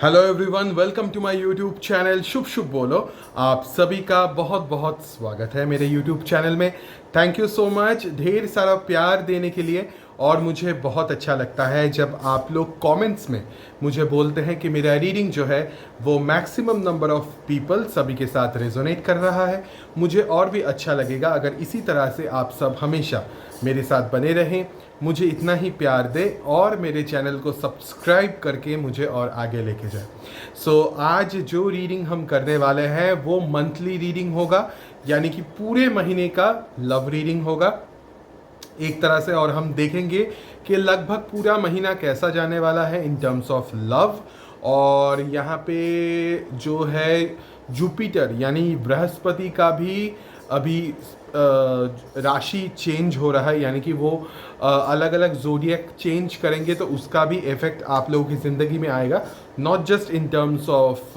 Hello everyone, welcome to my YouTube channel Shubh Shubh Bolo. आप सभी का बहुत बहुत स्वागत है मेरे यूट्यूब चैनल में। थैंक यू सो मच ढेर सारा प्यार देने के लिए। और मुझे बहुत अच्छा लगता है जब आप लोग कमेंट्स में मुझे बोलते हैं कि मेरा रीडिंग जो है वो मैक्सिमम नंबर ऑफ पीपल सभी के साथ रेजोनेट कर रहा है। मुझे और भी अच्छा लगेगा अगर इसी तरह से आप सब हमेशा मेरे साथ बने रहें, मुझे इतना ही प्यार दे और मेरे चैनल को सब्सक्राइब करके मुझे और आगे लेके जाए। आज जो रीडिंग हम करने वाले हैं वो मंथली रीडिंग होगा, यानी कि पूरे महीने का लव रीडिंग होगा एक तरह से। और हम देखेंगे कि लगभग पूरा महीना कैसा जाने वाला है इन टर्म्स ऑफ लव। और यहाँ पे जो है जुपिटर यानी बृहस्पति का भी अभी राशि चेंज हो रहा है, यानी कि वो अलग अलग जोडियक चेंज करेंगे तो उसका भी इफेक्ट आप लोगों की ज़िंदगी में आएगा। Not just in terms of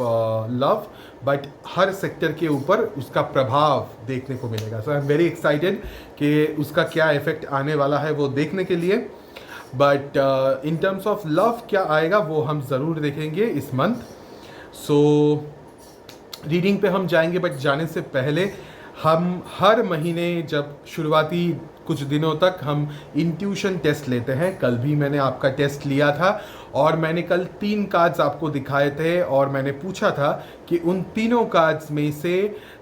love but her sector के ऊपर उसका प्रभाव देखने को मिलेगा। सो आई एम वेरी एक्साइटेड कि उसका क्या इफेक्ट आने वाला है वो देखने के लिए। But in terms of love क्या आएगा वो हम ज़रूर देखेंगे इस मंथ। रीडिंग पे हम जाएंगे, बट जाने से पहले हम हर महीने जब शुरुआती कुछ दिनों तक हम इंट्यूशन टेस्ट लेते हैं। कल भी मैंने आपका टेस्ट लिया था और मैंने कल 3 कार्ड्स आपको दिखाए थे और मैंने पूछा था कि उन तीनों कार्ड्स में से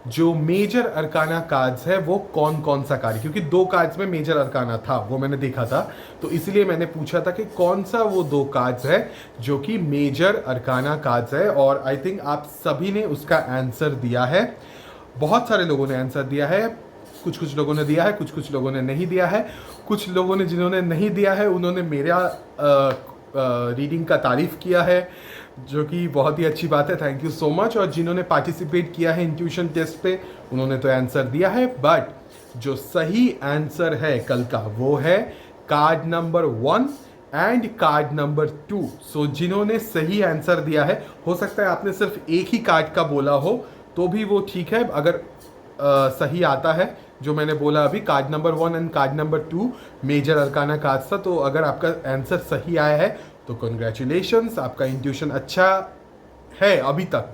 जो मेजर अरकाना कार्ड्स है वो कौन कौन सा कार्ड, क्योंकि 2 कार्ड्स में मेजर अरकाना था वो मैंने देखा था, तो इसलिए मैंने पूछा था कि कौन सा वो 2 कार्ड्स है जो कि मेजर अरकाना कार्ड्स है। और आई थिंक आप सभी ने उसका आंसर दिया है। बहुत सारे लोगों ने आंसर दिया है, कुछ लोगों ने दिया है, कुछ लोगों ने नहीं दिया है। कुछ लोगों ने जिन्होंने नहीं दिया है उन्होंने मेरा रीडिंग का तारीफ़ किया है, जो कि बहुत ही अच्छी बात है। Thank you so much. और जिन्होंने पार्टिसिपेट किया है इंट्यूशन टेस्ट पे उन्होंने तो आंसर दिया है, बट जो सही आंसर है कल का वो है card number 1 and card number 2। सो जिन्होंने सही आंसर दिया है, हो सकता है आपने सिर्फ एक ही कार्ड का बोला हो तो भी वो ठीक है, अगर सही आता है जो मैंने बोला अभी card number 1 and card number 2 major arcana cards था। तो अगर आपका आंसर सही आया है तो कॉन्ग्रेचुलेशंस, आपका इंट्यूशन अच्छा है अभी तक।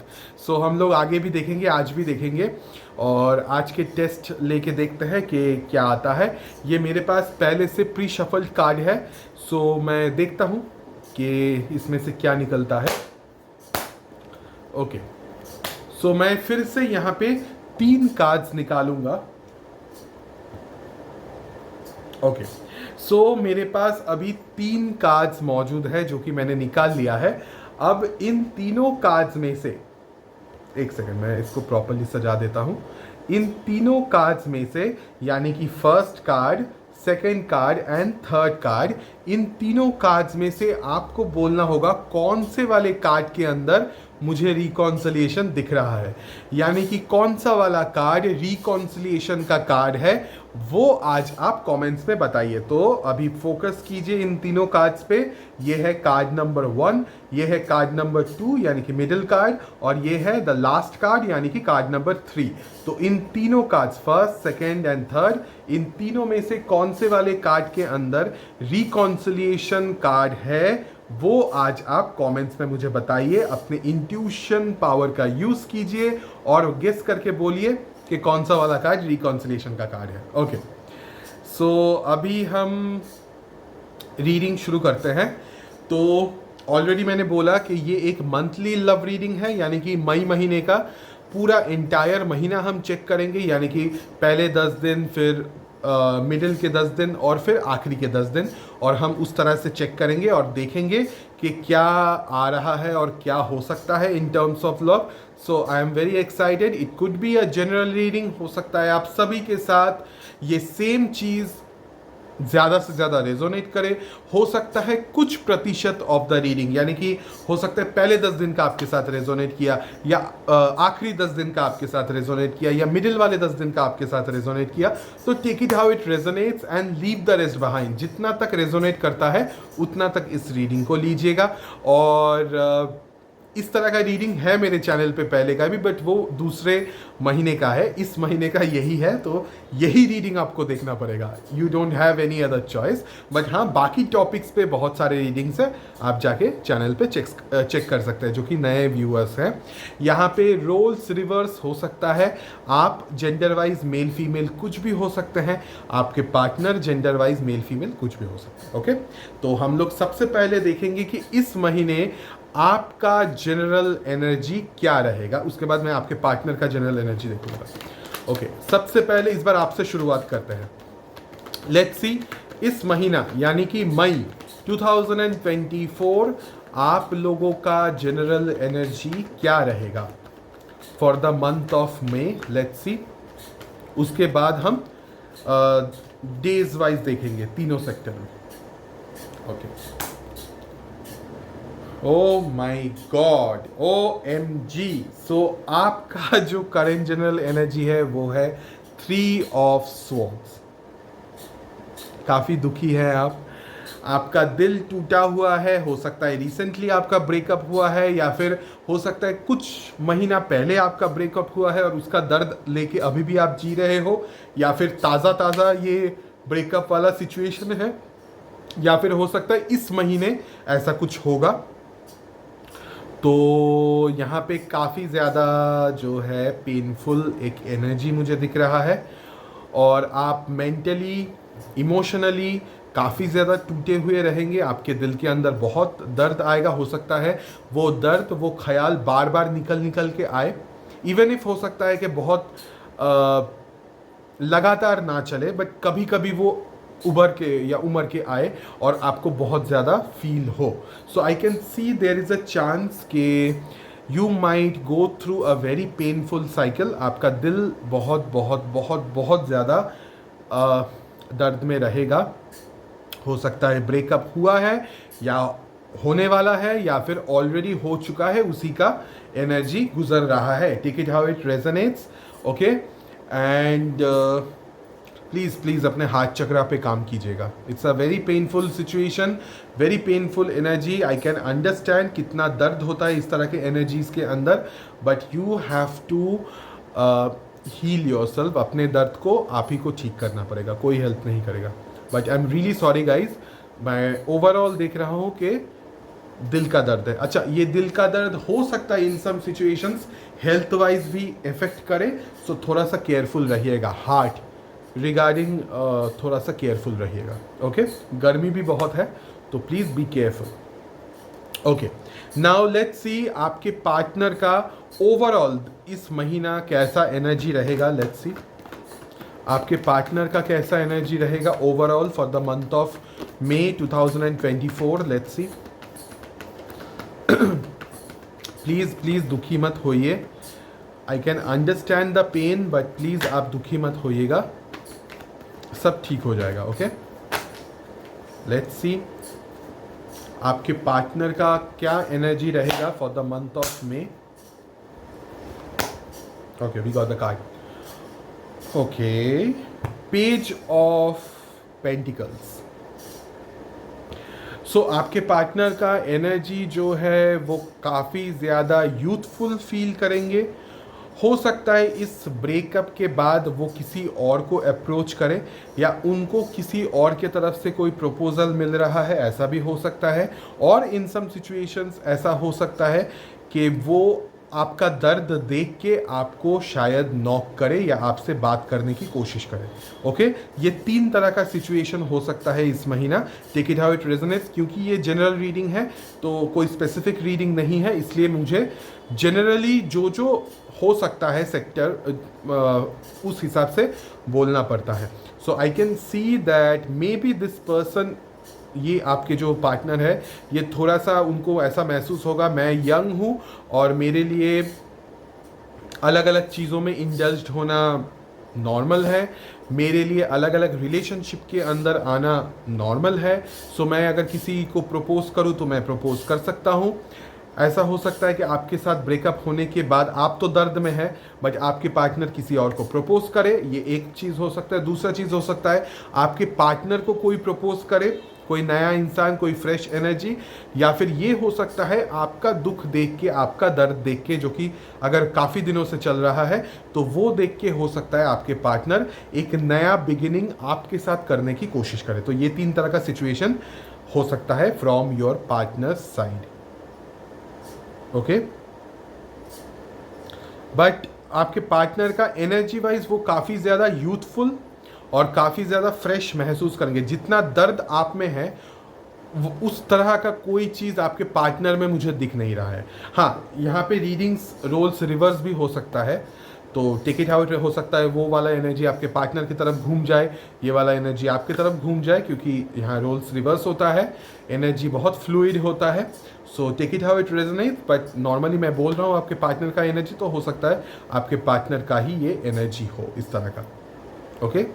हम लोग आगे भी देखेंगे, आज भी देखेंगे और आज के टेस्ट लेके देखते हैं कि क्या आता है। ये मेरे पास पहले से प्री शफल्ड कार्ड है, मैं देखता हूँ कि इसमें से क्या निकलता है। ओके, मैं फिर से यहाँ पे 3 कार्ड्स निकालूंगा। ओके, मेरे पास अभी 3 कार्ड्स मौजूद है जो कि मैंने निकाल लिया है। अब इन तीनों कार्ड्स में से, एक सेकंड मैं इसको प्रॉपर्ली सजा देता हूं। इन तीनों कार्ड्स में से, यानी कि first card, second card and third card, इन तीनों कार्ड्स में से आपको बोलना होगा कौन से वाले कार्ड के अंदर मुझे रिकॉन्सिलिएशन दिख रहा है, यानी कि कौन सा वाला कार्ड रिकॉन्सिलिएशन का कार्ड है वो आज आप कमेंट्स में बताइए। तो अभी फोकस कीजिए इन तीनों कार्ड्स पे। ये है कार्ड नंबर 1, ये है कार्ड नंबर 2 यानी कि मिडिल कार्ड, और ये है द लास्ट कार्ड यानी कि कार्ड नंबर 3। तो इन तीनों cards, first, second and third, इन तीनों में से कौन से वाले कार्ड के अंदर रिकॉन्सिलिएशन कार्ड है वो आज आप कमेंट्स में मुझे बताइए। अपने इंट्यूशन पावर का यूज कीजिए और गेस करके बोलिए कि कौन सा वाला कार्ड रिकॉन्सिलिएशन का कार्ड है। ओके, अभी हम रीडिंग शुरू करते हैं। तो ऑलरेडी मैंने बोला कि ये एक मंथली लव रीडिंग है, यानी कि मई महीने का पूरा एंटायर महीना हम चेक करेंगे, यानी कि पहले 10 दिन, फिर मिडिल के 10 दिन और फिर आखिरी के 10 दिन, और हम उस तरह से चेक करेंगे और देखेंगे कि क्या आ रहा है और क्या हो सकता है in terms of love. I am very excited. It could be a general reading, हो सकता है आप सभी के साथ ये सेम चीज़ ज़्यादा से ज़्यादा रेजोनेट करे। हो सकता है कुछ प्रतिशत ऑफ द रीडिंग, यानी कि हो सकता है पहले 10 दिन का आपके साथ रेजोनेट किया, या आखिरी 10 दिन का आपके साथ रेजोनेट किया, या मिडिल वाले 10 दिन का आपके साथ रेजोनेट किया। तो take it how it resonates and leave the rest behind. जितना तक रेजोनेट करता है उतना तक इस रीडिंग को लीजिएगा। और इस तरह का रीडिंग है मेरे चैनल पे पहले का भी, बट वो दूसरे महीने का है, इस महीने का यही है, तो यही रीडिंग आपको देखना पड़ेगा। You don't have any other choice. But हाँ, बाकी टॉपिक्स पे बहुत सारे रीडिंग्स है, आप जाके चैनल पे चेक कर सकते हैं, जो कि नए व्यूअर्स हैं। यहाँ पे रोल्स रिवर्स हो सकता है, आप जेंडर वाइज मेल फीमेल कुछ भी हो सकते हैं, आपके partner gender wise male female कुछ भी हो सकते हैं। ओके, तो हम लोग सबसे पहले देखेंगे कि इस महीने आपका जनरल एनर्जी क्या रहेगा, उसके बाद मैं आपके पार्टनर का जनरल एनर्जी देखूंगा। ओके, सबसे पहले इस बार आपसे शुरुआत करते हैं। लेट्स सी, इस महीना यानी कि मई 2024 आप लोगों का जनरल एनर्जी क्या रहेगा for the month of May. Let's सी, उसके बाद हम डेज वाइज देखेंगे तीनों सेक्टर में। ओके, ओ माई गॉड, OMG। सो आपका जो करेंट जनरल एनर्जी है वो है 3 ऑफ स्वॉर्ड्स। काफ़ी दुखी है आप, आपका दिल टूटा हुआ है, हो सकता है रिसेंटली आपका ब्रेकअप हुआ है, या फिर हो सकता है कुछ महीना पहले आपका ब्रेकअप हुआ है और उसका दर्द लेके अभी भी आप जी रहे हो, या फिर ताज़ा ताज़ा ये ब्रेकअप वाला सिचुएशन है, या फिर हो सकता है इस महीने ऐसा कुछ होगा। तो यहाँ पे काफ़ी ज़्यादा जो है पेनफुल एक एनर्जी मुझे दिख रहा है, और आप मेंटली इमोशनली काफ़ी ज़्यादा टूटे हुए रहेंगे। आपके दिल के अंदर बहुत दर्द आएगा, हो सकता है वो दर्द, वो ख्याल बार बार निकल के आए। इवन इफ हो सकता है कि बहुत लगातार ना चले, बट कभी कभी वो उभर के या उमर के आए और आपको बहुत ज़्यादा फील हो। So I can see there is a chance कि you might go through a very painful cycle. आपका दिल बहुत बहुत बहुत बहुत ज़्यादा दर्द में रहेगा। हो सकता है ब्रेकअप हुआ है, या होने वाला है, या फिर ऑलरेडी हो चुका है, उसी का एनर्जी गुजर रहा है। Take it how it resonates. Okay, and please अपने हाथ चक्रा पे काम कीजिएगा। It's a very painful situation, very painful energy. I can understand कितना दर्द होता है इस तरह के एनर्जीज़ के अंदर, but you have to heal yourself. अपने दर्द को आप ही को ठीक करना पड़ेगा, कोई हेल्प नहीं करेगा। But I am really sorry guys, मैं ओवरऑल देख रहा हूँ कि दिल का दर्द है। अच्छा, ये दिल का दर्द हो सकता है इन सम सिचुएशंस हेल्थ वाइज भी इफेक्ट करे, सो थोड़ा सा केयरफुल रहिएगा। हार्ट रिगार्डिंग थोड़ा सा केयरफुल रहिएगा। ओके, गर्मी भी बहुत है, तो please be careful. Okay, now let's see आपके पार्टनर का ओवरऑल इस महीना कैसा एनर्जी रहेगा। लेट्स सी आपके पार्टनर का कैसा एनर्जी रहेगा overall for the month of May 2024। Let's see, please दुखी मत होइए। I can understand the pain, but please आप दुखी मत होइएगा, सब ठीक हो जाएगा। ओके, लेट्स सी आपके पार्टनर का क्या एनर्जी रहेगा for the month of May. Okay, we got the card. Okay, page of pentacles. So आपके पार्टनर का एनर्जी जो है वो काफ़ी ज़्यादा यूथफुल फील करेंगे। हो सकता है इस ब्रेकअप के बाद वो किसी और को अप्रोच करें, या उनको किसी और के तरफ से कोई प्रपोजल मिल रहा है, ऐसा भी हो सकता है। और इन सम सिचुएशंस ऐसा हो सकता है कि वो आपका दर्द देख के आपको शायद नॉक करे या आपसे बात करने की कोशिश करे। ओके, ये 3 तरह का सिचुएशन हो सकता है इस महीना। Take it how it resonates. क्योंकि ये जनरल रीडिंग है तो कोई स्पेसिफिक रीडिंग नहीं है, इसलिए मुझे जनरली जो हो सकता है सेक्टर उस हिसाब से बोलना पड़ता है। So I can see that may be this person, ये आपके जो पार्टनर है, ये थोड़ा सा उनको ऐसा महसूस होगा मैं यंग हूँ और मेरे लिए अलग अलग चीज़ों में इंडल्ज्ड होना नॉर्मल है, मेरे लिए अलग अलग रिलेशनशिप के अंदर आना नॉर्मल है। सो मैं अगर किसी को प्रपोज करूँ तो मैं प्रपोज कर सकता हूँ। ऐसा हो सकता है कि आपके साथ ब्रेकअप होने के बाद आप तो दर्द में है, बट आपके पार्टनर किसी और को प्रपोज करे, ये एक चीज़ हो सकता है। दूसरा चीज़ हो सकता है आपके पार्टनर को कोई प्रपोज करे कोई नया इंसान, कोई फ्रेश एनर्जी, या फिर ये हो सकता है आपका दुख देख के, आपका दर्द देख के, जो कि अगर काफ़ी दिनों से चल रहा है तो वो देख के हो सकता है आपके पार्टनर एक नया बिगिनिंग आपके साथ करने की कोशिश करे। तो ये 3 तरह का सिचुएशन हो सकता है from your partner side. Okay, but आपके पार्टनर का एनर्जी वाइज वो काफ़ी ज़्यादा यूथफुल और काफ़ी ज़्यादा फ्रेश महसूस करेंगे। जितना दर्द आप में है वो उस तरह का कोई चीज़ आपके पार्टनर में मुझे दिख नहीं रहा है। हाँ, यहाँ पे रीडिंग्स रोल्स रिवर्स भी हो सकता है, तो टेक इट हाउ इट हो सकता है वो वाला एनर्जी आपके पार्टनर की तरफ घूम जाए, ये वाला एनर्जी आपकी तरफ घूम जाए, क्योंकि यहाँ रोल्स रिवर्स होता है, एनर्जी बहुत फ्लूइड होता है। So take it how it resonate, but normally मैं बोल रहा हूँ आपके पार्टनर का एनर्जी, तो हो सकता है आपके पार्टनर का ही ये एनर्जी हो इस तरह का। ओके,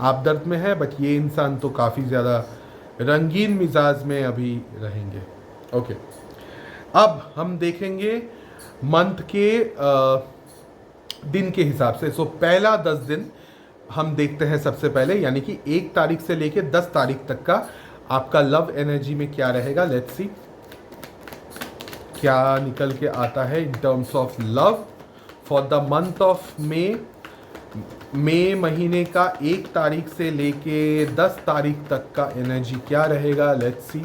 आप दर्द में है, बट ये इंसान तो काफ़ी ज़्यादा रंगीन मिजाज में अभी रहेंगे। ओके, अब हम देखेंगे मंथ के दिन के हिसाब से। सो पहला 10 दिन हम देखते हैं सबसे पहले, यानी कि 1 तारीख से लेके 10 तारीख तक का आपका लव एनर्जी में क्या रहेगा। लेट्स सी क्या निकल के आता है in terms of love for the month of May महीने का 1 तारीख से लेके 10 तारीख तक का एनर्जी क्या रहेगा। Let's see.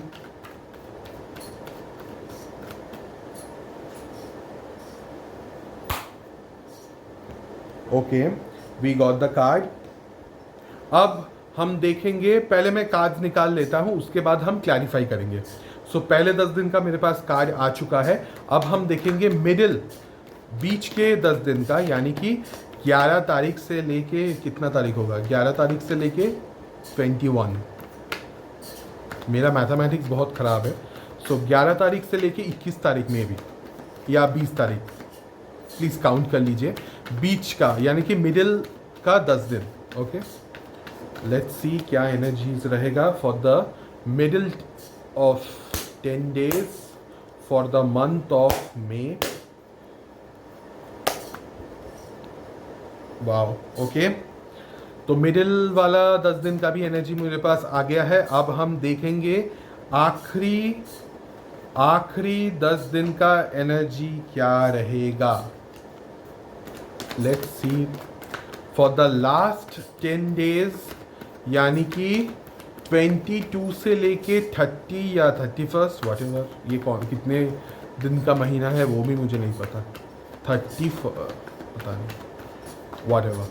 Okay, we got the card. अब हम देखेंगे, पहले मैं कार्ड्स निकाल लेता हूं, उसके बाद हम क्लैरिफाई करेंगे। सो पहले 10 दिन का मेरे पास कार्ड आ चुका है। अब हम देखेंगे मिडिल, बीच के 10 दिन का, यानी कि 11 तारीख से लेके कितना तारीख होगा, 11 तारीख से लेके 21। मेरा मैथमेटिक्स बहुत ख़राब है। सो 11 तारीख से लेके 21 तारीख में भी, या 20 तारीख, प्लीज़ काउंट कर लीजिए, बीच का यानी कि मिडिल का 10 दिन। ओके, लेट्स सी क्या एनर्जीज रहेगा for the middle of 10 days for the month of may. Wow, okay, तो मिडिल वाला 10 दिन का भी एनर्जी मेरे पास आ गया है। अब हम देखेंगे आखिरी 10 दिन का एनर्जी क्या रहेगा। Let's C for the last 10 days, यानी कि 22 से लेके 30 या 31, वॉट एवर, ये कौन कितने दिन का महीना है वो भी मुझे नहीं पता, 30 पता नहीं, वॉट एवर।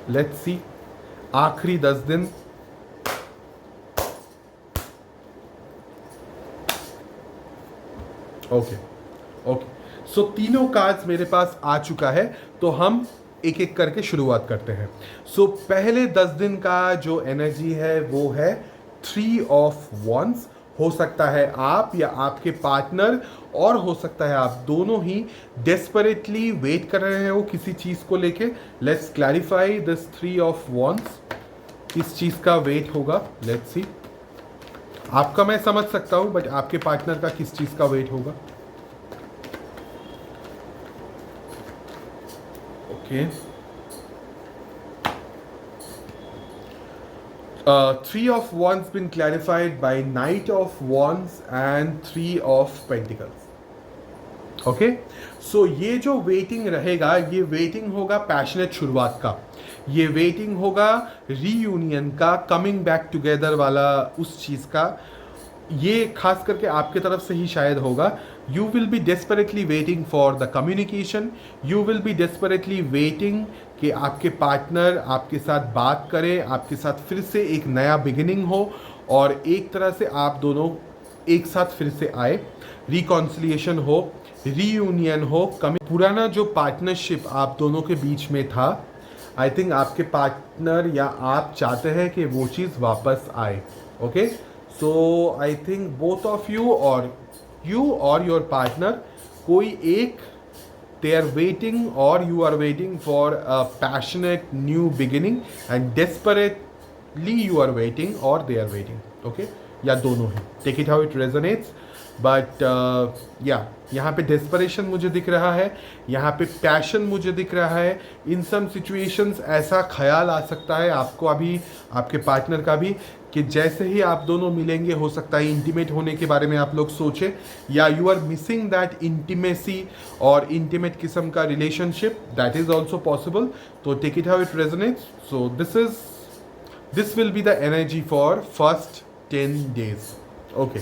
लेट्स सी आखिरी 10 दिन। ओके ओके, सो तीनों कार्ड्स मेरे पास आ चुका है, तो हम एक एक करके शुरुआत करते हैं। सो पहले 10 दिन का जो एनर्जी है वो है 3 ऑफ वंस। हो सकता है आप या आपके पार्टनर, और हो सकता है आप दोनों ही डेस्परेटली वेट कर रहे हो किसी चीज़ को लेके। Let's clarify this 3 of wands, किस चीज़ का वेट होगा। लेट्स सी, आपका मैं समझ सकता हूँ, बट आपके पार्टनर का किस चीज़ का वेट होगा। Okay, 3 of wands been clarified by Knight of Wands and 3 of Pentacles. Okay, सो ये जो वेटिंग रहेगा, ये वेटिंग होगा पैशनेट शुरुआत का, ये वेटिंग होगा रीयूनियन का, कमिंग बैक टुगेदर वाला उस चीज़ का। ये खास करके आपके तरफ से ही शायद होगा। You will be desperately waiting for the communication, you will be desperately waiting कि आपके पार्टनर आपके साथ बात करे, आपके साथ फिर से एक नया बिगिनिंग हो, और एक तरह से आप दोनों एक साथ फिर से आए, रिकॉन्सिलिएशन हो, रीयूनियन हो। पुराना जो पार्टनरशिप आप दोनों के बीच में था, आई थिंक आपके पार्टनर या आप चाहते हैं कि वो चीज़ वापस आए। Okay, so I think both of you और योर पार्टनर, कोई एक, they are waiting or you are waiting for a passionate new beginning, and desperately you are waiting or they are waiting. Okay, या दोनों ही, take it how it resonates. But या यहाँ पे desperation मुझे दिख रहा है, यहाँ पे पैशन मुझे दिख रहा है। इन सम सिचुएशंस ऐसा ख्याल आ सकता है आपको अभी, आपके पार्टनर का भी, कि जैसे ही आप दोनों मिलेंगे हो सकता है इंटीमेट होने के बारे में आप लोग सोचें, या you are missing that intimacy और इंटीमेट किस्म का relationship, that is also possible. तो take it how it resonates. So this will be the energy for first 10 days। Okay,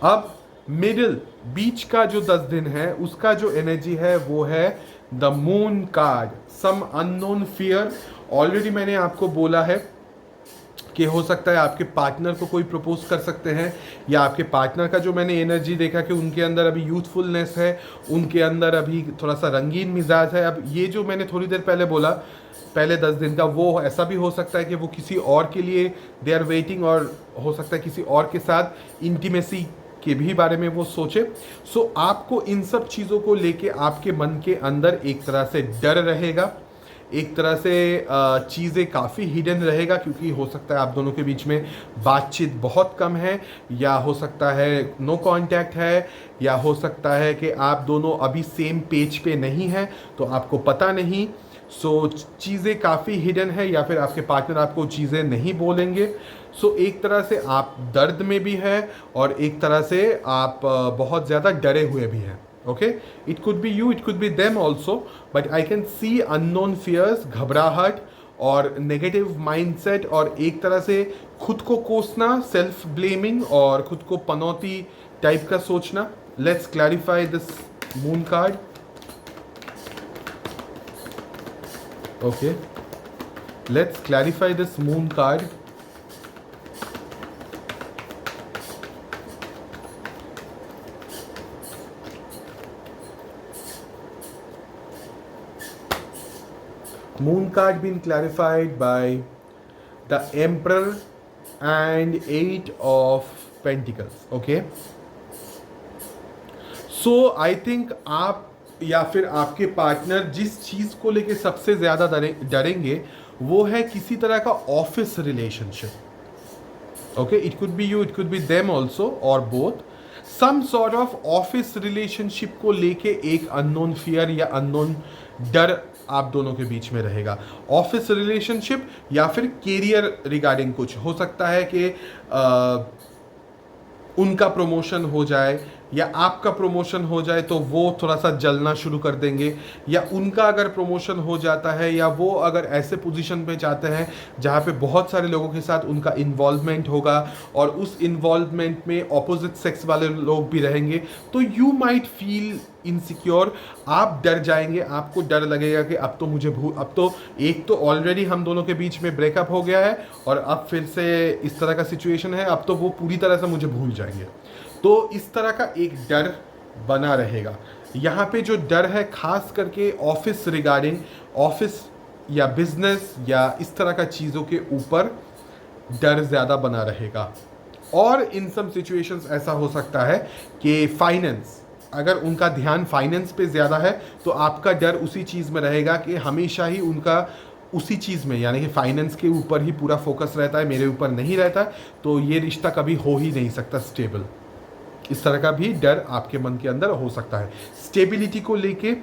अब मिडिल बीच का जो 10 दिन है उसका जो एनर्जी है वो है the moon card, some unknown fear. Already मैंने आपको बोला है कि हो सकता है आपके पार्टनर को कोई प्रपोज कर सकते हैं, या आपके पार्टनर का जो मैंने एनर्जी देखा कि उनके अंदर अभी यूथफुलनेस है, उनके अंदर अभी थोड़ा सा रंगीन मिजाज है। अब ये जो मैंने थोड़ी देर पहले बोला, पहले 10 दिन का, वो ऐसा भी हो सकता है कि वो किसी और के लिए दे आर वेटिंग, और हो सकता है किसी और के साथ इंटीमेसी के भी बारे में वो सोचे। सो आपको इन सब चीज़ों को लेके आपके मन के अंदर एक तरह से डर रहेगा, एक तरह से चीज़ें काफ़ी हिडन रहेगा, क्योंकि हो सकता है आप दोनों के बीच में बातचीत बहुत कम है, या हो सकता है नो कांटेक्ट है, या हो सकता है कि आप दोनों अभी सेम पेज पे नहीं हैं, तो आपको पता नहीं। सो चीज़ें काफ़ी हिडन है, या फिर आपके पार्टनर आपको चीज़ें नहीं बोलेंगे। सो एक तरह से आप दर्द में भी है, और एक तरह से आप बहुत ज़्यादा डरे हुए भी हैं। Okay, it could be you, it could be them also, but I can see unknown fears, घबराहट और नेगेटिव माइंडसेट, और एक तरह से खुद को कोसना, सेल्फ ब्लेमिंग और खुद को पनौती टाइप का सोचना। Let's clarify this moon card. Okay, let's clarify this moon card. Moon card being clarified by the Emperor and 8 of Pentacles. Okay, so I think आप या फिर आपके पार्टनर जिस चीज़ को लेके सबसे ज़्यादा डरेंगे वो है किसी तरह का office relationship. Okay, it could be you, it could be them also, और both. Some sort of office relationship को लेके एक अननोन फियर या अननोन डर आप दोनों के बीच में रहेगा। ऑफिस रिलेशनशिप या फिर कैरियर रिगार्डिंग कुछ हो सकता है कि उनका प्रमोशन हो जाए या आपका प्रमोशन हो जाए तो वो थोड़ा सा जलना शुरू कर देंगे, या उनका अगर प्रमोशन हो जाता है या वो अगर ऐसे पोजीशन पे जाते हैं जहाँ पे बहुत सारे लोगों के साथ उनका इन्वॉल्वमेंट होगा और उस इन्वॉल्वमेंट में ऑपोजिट सेक्स वाले लोग भी रहेंगे, तो यू माइट फील इनसिक्योर। आप डर जाएंगे, आपको डर लगेगा कि अब तो मुझे अब तो एक तो ऑलरेडी हम दोनों के बीच में ब्रेकअप हो गया है और अब फिर से इस तरह का सिचुएशन है, अब तो वो पूरी तरह से मुझे भूल जाएंगे। तो इस तरह का एक डर बना रहेगा। यहाँ पे जो डर है खास करके ऑफिस रिगार्डिंग, ऑफिस या बिजनेस या इस तरह का चीज़ों के ऊपर डर ज़्यादा बना रहेगा। और इन सब सिचुएशंस ऐसा हो सकता है कि फाइनेंस, अगर उनका ध्यान फाइनेंस पे ज़्यादा है तो आपका डर उसी चीज़ में रहेगा कि हमेशा ही उनका उसी चीज़ में, यानी कि फाइनेंस के ऊपर ही पूरा फोकस रहता है, मेरे ऊपर नहीं रहता, तो ये रिश्ता कभी हो ही नहीं सकता स्टेबल। इस तरह का भी डर आपके मन के अंदर हो सकता है। स्टेबिलिटी को लेके,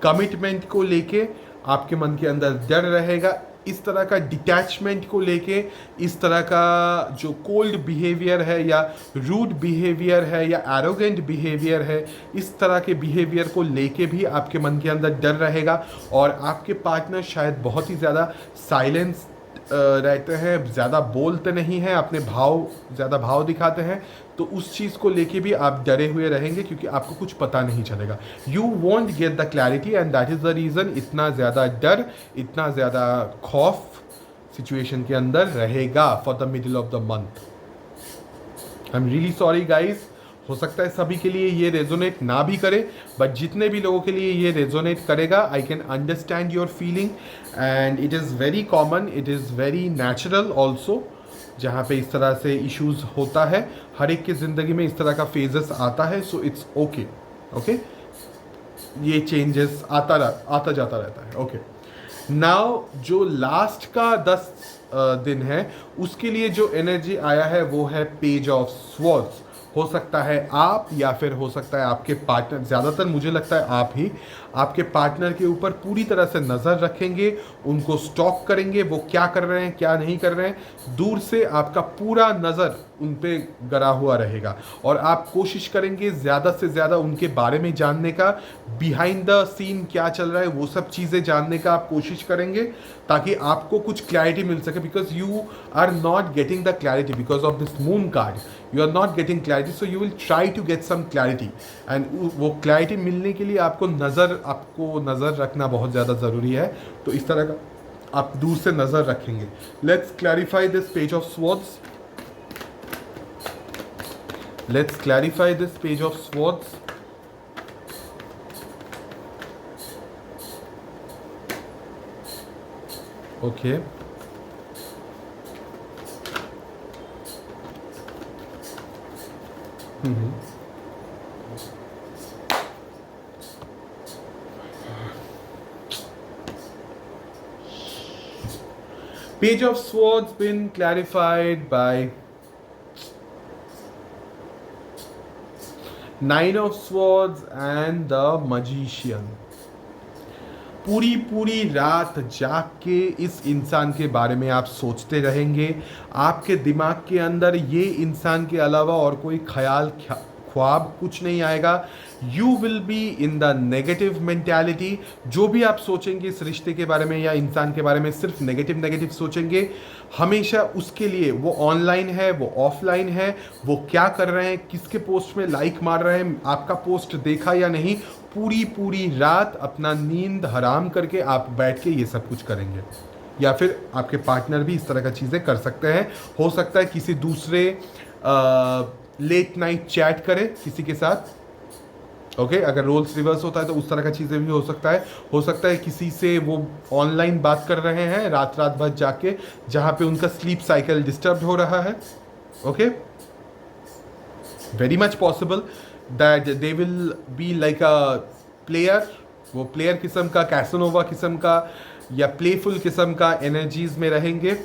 कमिटमेंट को लेके आपके मन के अंदर डर रहेगा। इस तरह का डिटैचमेंट को लेके, इस तरह का जो कोल्ड बिहेवियर है या रूड बिहेवियर है या एरोगेंट बिहेवियर है, इस तरह के बिहेवियर को लेके भी आपके मन के अंदर डर रहेगा। और आपके पार्टनर शायद बहुत ही ज़्यादा साइलेंस रहते हैं, ज़्यादा बोलते नहीं हैं, अपने ज़्यादा भाव दिखाते हैं, तो उस चीज़ को लेके भी आप डरे हुए रहेंगे क्योंकि आपको कुछ पता नहीं चलेगा। You want get the clarity and that is the reason इतना ज़्यादा डर, इतना ज़्यादा खौफ सिचुएशन के अंदर रहेगा for the middle of the month. I am really sorry guys, हो सकता है सभी के लिए ये रेजोनेट ना भी करे, बट जितने भी लोगों के लिए ये रेजोनेट करेगा, आई can understand your feeling and it is very common, it is very natural also. जहाँ पे इस तरह से इश्यूज होता है, हर एक की ज़िंदगी में इस तरह का फेजेस आता है, सो इट्स ओके। ओके, ये चेंजेस आता जाता रहता है। ओके, नाउ जो लास्ट का 10 दिन है उसके लिए जो एनर्जी आया है वो है पेज ऑफ स्वॉर्ड्स। हो सकता है आप, या फिर हो सकता है आपके पार्टनर, ज़्यादातर मुझे लगता है आप ही आपके पार्टनर के ऊपर पूरी तरह से नज़र रखेंगे, उनको स्टॉक करेंगे, वो क्या कर रहे हैं क्या नहीं कर रहे हैं, दूर से आपका पूरा नज़र उन पे गड़ा हुआ रहेगा। और आप कोशिश करेंगे ज़्यादा से ज़्यादा उनके बारे में जानने का, बिहाइंड द सीन क्या चल रहा है वो सब चीज़ें जानने का आप कोशिश करेंगे, ताकि आपको कुछ क्लैरिटी मिल सके। Because you are not getting the clarity because of this moon card, you are not getting clarity, so you will try to get some clarity. And वो क्लैरिटी मिलने के लिए आपको नज़र रखना बहुत ज़्यादा ज़रूरी है। तो इस तरह का आप दूर से नज़र रखेंगे। Let's clarify this page of swords. Let's clarify this page of swords. Okay. Page of swords been clarified by Nine of Swords and the Magician. पूरी रात जाग के इस इंसान के बारे में आप सोचते रहेंगे। आपके दिमाग के अंदर ये इंसान के अलावा और कोई ख्वाब कुछ नहीं आएगा। You will be in the negative mentality. जो भी आप सोचेंगे इस रिश्ते के बारे में या इंसान के बारे में, सिर्फ नेगेटिव सोचेंगे हमेशा। उसके लिए वो ऑनलाइन है, वो ऑफलाइन है, वो क्या कर रहे हैं, किसके पोस्ट में लाइक मार रहे हैं, आपका पोस्ट देखा या नहीं, पूरी रात अपना नींद हराम करके आप बैठ के ये सब कुछ करेंगे। या फिर आपके पार्टनर भी इस तरह का चीज़ें कर सकते हैं। हो सकता है किसी दूसरे लेट नाइट चैट करे किसी के साथ। ओके, अगर रोल्स रिवर्स होता है तो उस तरह का चीज़ें भी हो सकता है किसी से वो ऑनलाइन बात कर रहे हैं रात भर जाके, जहाँ पे उनका स्लीप साइकिल डिस्टर्ब हो रहा है। Okay, very much possible that they will be like a player, वो प्लेयर किस्म का, कैसनोवा किस्म का या प्लेफुल किस्म का एनर्जीज में रहेंगे।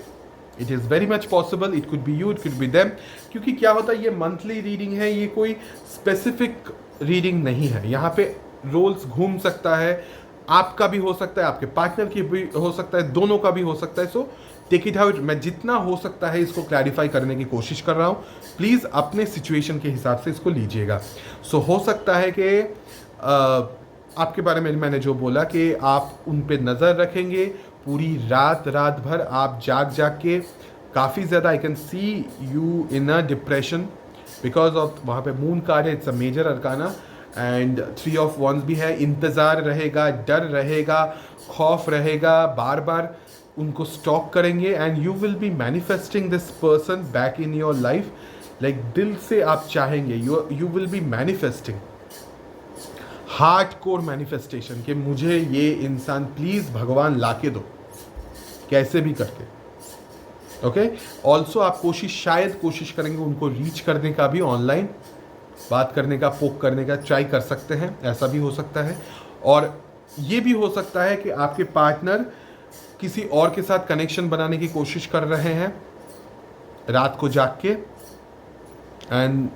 It is very much possible, it could be you, it could be them. क्योंकि क्या होता है, ये मंथली रीडिंग है, ये कोई स्पेसिफिक रीडिंग नहीं है। यहाँ पे रोल्स घूम सकता है, आपका भी हो सकता है, आपके पार्टनर की भी हो सकता है, दोनों का भी हो सकता है। So take it out. मैं जितना हो सकता है इसको क्लैरिफाई करने की कोशिश कर रहा हूँ। प्लीज़ अपने सिचुएशन के हिसाब से इसको लीजिएगा। सो हो सकता है कि आपके बारे में मैंने जो बोला कि आप उन पे नज़र रखेंगे पूरी रात भर, आप जाग के काफ़ी ज़्यादा, I can see you in a depression because of वहाँ पे मून कार्ड है, it's a major arcana and 3 of wands भी है। इंतज़ार रहेगा, डर रहेगा, खौफ रहेगा, बार उनको स्टॉक करेंगे and you will be manifesting this person back in your life. Like दिल से आप चाहेंगे, you will be manifesting, hard core manifestation कि मुझे ये इंसान प्लीज़ भगवान लाके दो, कैसे भी करके। ओके, ऑल्सो आप शायद कोशिश करेंगे उनको रीच करने का भी, ऑनलाइन बात करने का, पोक करने का ट्राई कर सकते हैं, ऐसा भी हो सकता है। और ये भी हो सकता है कि आपके पार्टनर किसी और के साथ कनेक्शन बनाने की कोशिश कर रहे हैं रात को जाग के and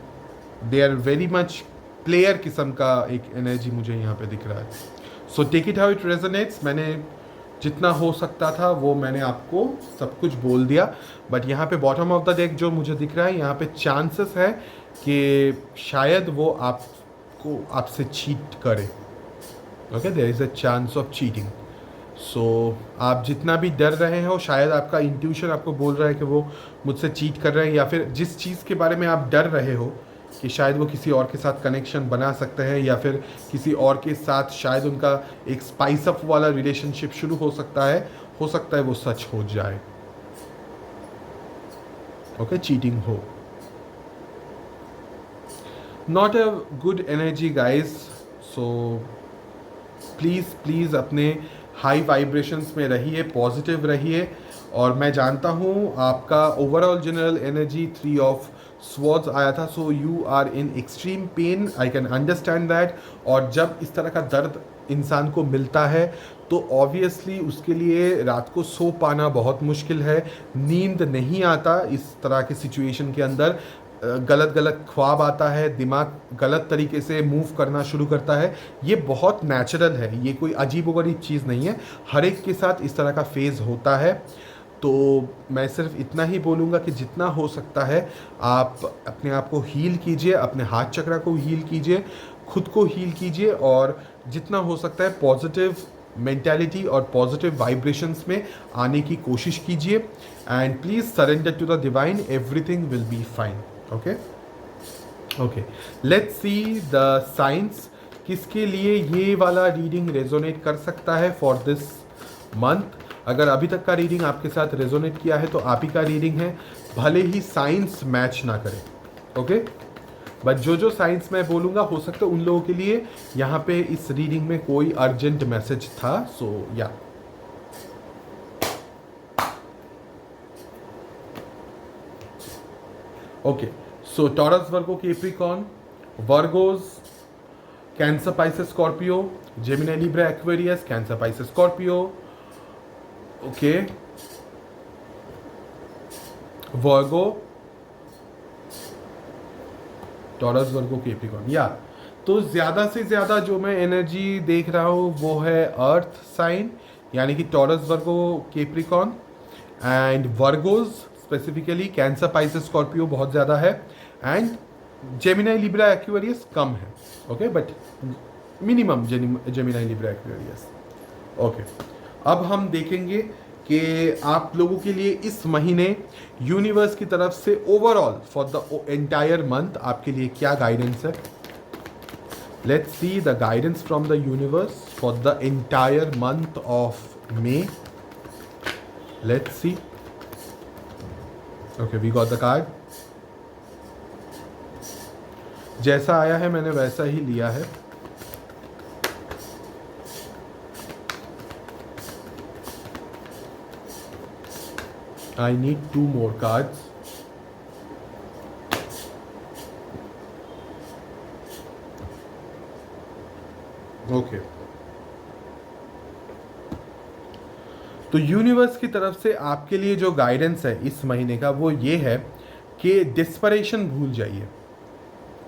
they are very much player किस्म का एक एनर्जी मुझे यहाँ पे दिख रहा है। So take it how it resonates. मैंने जितना हो सकता था वो मैंने आपको सब कुछ बोल दिया, बट यहाँ पे बॉटम ऑफ द डेक जो मुझे दिख रहा है, यहाँ पे चांसेस है कि शायद वो आपसे चीट करे। Okay, there is a chance of cheating. So आप जितना भी डर रहे हो, शायद आपका इंट्यूशन आपको बोल रहा है कि वो मुझसे चीट कर रहे हैं, या फिर जिस चीज़ के बारे में आप डर रहे हो कि शायद वो किसी और के साथ कनेक्शन बना सकते हैं, या फिर किसी और के साथ शायद उनका एक स्पाइस अप वाला रिलेशनशिप शुरू हो सकता है वो सच हो जाए। ओके, चीटिंग हो। Not a good energy guys. So please अपने हाई वाइब्रेशंस में रहिए, पॉजिटिव रहिए। और मैं जानता हूँ आपका overall general energy 3 of swords आया था, so you are in extreme pain, I can understand that. और जब इस तरह का दर्द इंसान को मिलता है तो ऑब्वियसली उसके लिए रात को सो पाना बहुत मुश्किल है, नींद नहीं आता इस तरह के सिचुएशन के अंदर। गलत गलत ख्वाब आता है, दिमाग गलत तरीके से मूव करना शुरू करता है, ये बहुत नेचुरल है, ये कोई अजीबोगरीब चीज़ नहीं है, हर एक के साथ इस तरह का फेज़ होता है। तो मैं सिर्फ इतना ही बोलूँगा कि जितना हो सकता है आप अपने आप को हील कीजिए, अपने हाथ चक्र को हील कीजिए, खुद को हील कीजिए, और जितना हो सकता है पॉजिटिव मेंटालिटी और पॉजिटिव वाइब्रेशंस में आने की कोशिश कीजिए। And please surrender to the divine, everything will be fine. Okay okay, let's see the science, किसके लिए ये वाला रीडिंग रेजोनेट कर सकता है फॉर दिस मंथ। अगर अभी तक का रीडिंग आपके साथ रेजोनेट किया है तो आप ही का रीडिंग है, भले ही साइंस मैच ना करे। ओके, बट जो साइंस मैं बोलूँगा हो सकता है उन लोगों के लिए यहाँ पे इस रीडिंग में कोई अर्जेंट मैसेज था। सो या okay, so Taurus, Virgo, Capricorn, Virgos, Cancer, Pisces, Scorpio, Gemini, Libra, Aquarius, Cancer, Pisces, Scorpio, okay, Virgo, Taurus, Virgo, Capricorn. या तो ज़्यादा से ज़्यादा जो मैं एनर्जी देख रहा हूँ वो है अर्थ साइन, यानी कि taurus, Virgo, Capricorn, and Virgos specifically cancer, Pisces, Scorpio बहुत ज़्यादा है, एंड जेमिनी, लिब्रा, एक्वेरियस कम है। Okay, but minimum Gemini, Libra, Aquarius. Okay, अब हम देखेंगे कि आप लोगों के लिए इस महीने यूनिवर्स की तरफ से overall for the entire month आपके लिए क्या गाइडेंस है। Let's see the guidance from the universe for the entire month of May. Let's see. Okay, we got the card. जैसा आया है मैंने वैसा ही लिया है। I need 2 more cards. Okay. तो यूनिवर्स की तरफ से आपके लिए जो गाइडेंस है इस महीने का वो ये है कि डिस्परेशन भूल जाइए।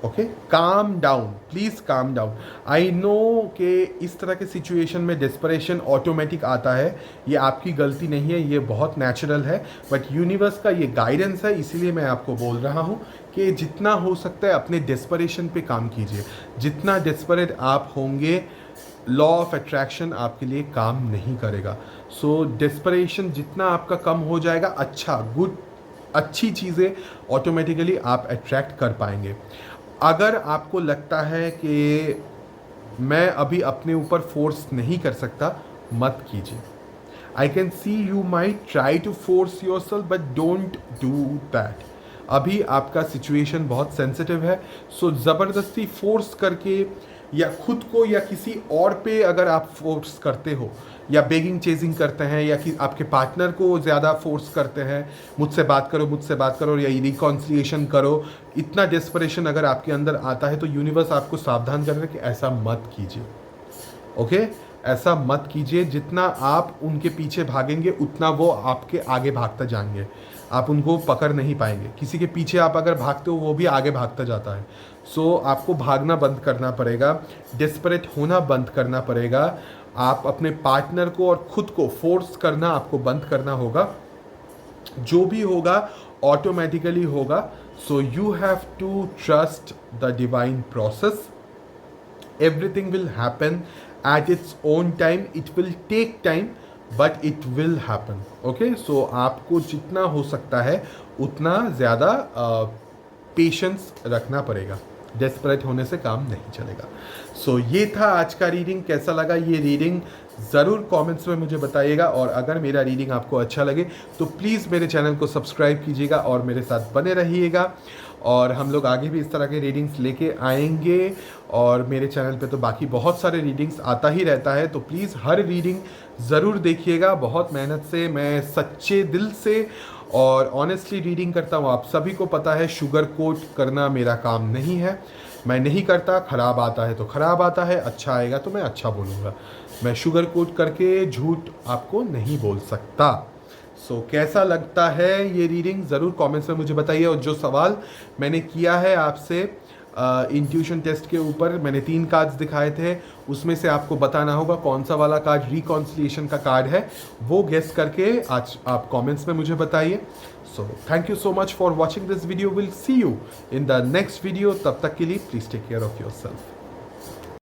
Okay, calm down, please calm down. I know कि इस तरह के सिचुएशन में डिस्परेशन ऑटोमेटिक आता है, ये आपकी गलती नहीं है, ये बहुत नेचुरल है, बट यूनिवर्स का ये गाइडेंस है, इसीलिए मैं आपको बोल रहा हूँ कि जितना हो सकता है अपने डिस्परेशन पे काम कीजिए। जितना डिस्परेट आप होंगे, लॉ ऑफ अट्रैक्शन आपके लिए काम नहीं करेगा। सो डिस्परेशन जितना आपका कम हो जाएगा, अच्छी चीज़ें ऑटोमेटिकली आप अट्रैक्ट कर पाएंगे। अगर आपको लगता है कि मैं अभी अपने ऊपर फोर्स नहीं कर सकता, मत कीजिए। I can see you might try to force yourself, but don't do that. अभी आपका सिचुएशन बहुत सेंसिटिव है, सो ज़बरदस्ती फोर्स करके या खुद को या किसी और पे अगर आप फोर्स करते हो या बेगिंग चेजिंग करते हैं या कि आपके पार्टनर को ज़्यादा फोर्स करते हैं, मुझसे बात करो या रिकॉन्सिलिएशन करो, इतना डेस्परेशन अगर आपके अंदर आता है तो यूनिवर्स आपको सावधान कर रहा है कि ऐसा मत कीजिए। ओके, ऐसा मत कीजिए। जितना आप उनके पीछे भागेंगे उतना वो आपके आगे भागते जाएंगे, आप उनको पकड़ नहीं पाएंगे। किसी के पीछे आप अगर भागते हो वो भी आगे भागता जाता है। सो आपको भागना बंद करना पड़ेगा, डेस्परेट होना बंद करना पड़ेगा। आप अपने पार्टनर को और खुद को फोर्स करना आपको बंद करना होगा। जो भी होगा ऑटोमेटिकली होगा। So you have to trust the divine process. Everything will happen at its own time. It will take time, but it will happen. Okay, so आपको जितना हो सकता है उतना ज़्यादा पेशेंस रखना पड़ेगा। डेस्परेट होने से काम नहीं चलेगा। सो ये था आज का रीडिंग। कैसा लगा ये रीडिंग ज़रूर कमेंट्स में मुझे बताइएगा, और अगर मेरा रीडिंग आपको अच्छा लगे तो प्लीज़ मेरे चैनल को सब्सक्राइब कीजिएगा और मेरे साथ बने रहिएगा। और हम लोग आगे भी इस तरह के रीडिंग्स लेके आएंगे, और मेरे चैनल पे तो बाकी बहुत सारे रीडिंग्स आता ही रहता है, तो प्लीज़ हर रीडिंग ज़रूर देखिएगा। बहुत मेहनत से, मैं सच्चे दिल से और ऑनेस्टली रीडिंग करता हूँ। आप सभी को पता है शुगर कोट करना मेरा काम नहीं है, मैं नहीं करता। ख़राब आता है तो ख़राब आता है, अच्छा आएगा तो मैं अच्छा बोलूँगा। मैं शुगर कोट करके झूठ आपको नहीं बोल सकता। सो कैसा लगता है ये रीडिंग ज़रूर कमेंट्स में मुझे बताइए। और जो सवाल मैंने किया है आपसे इंट्यूशन टेस्ट के ऊपर, मैंने 3 कार्ड्स दिखाए थे, उसमें से आपको बताना होगा कौन सा वाला कार्ड रिकॉन्सिलिएशन का कार्ड है, वो गेस करके आज आप कमेंट्स में मुझे बताइए। So thank you so much for watching this video. Will see you in the next video. तब तक के लिए please take care of your self.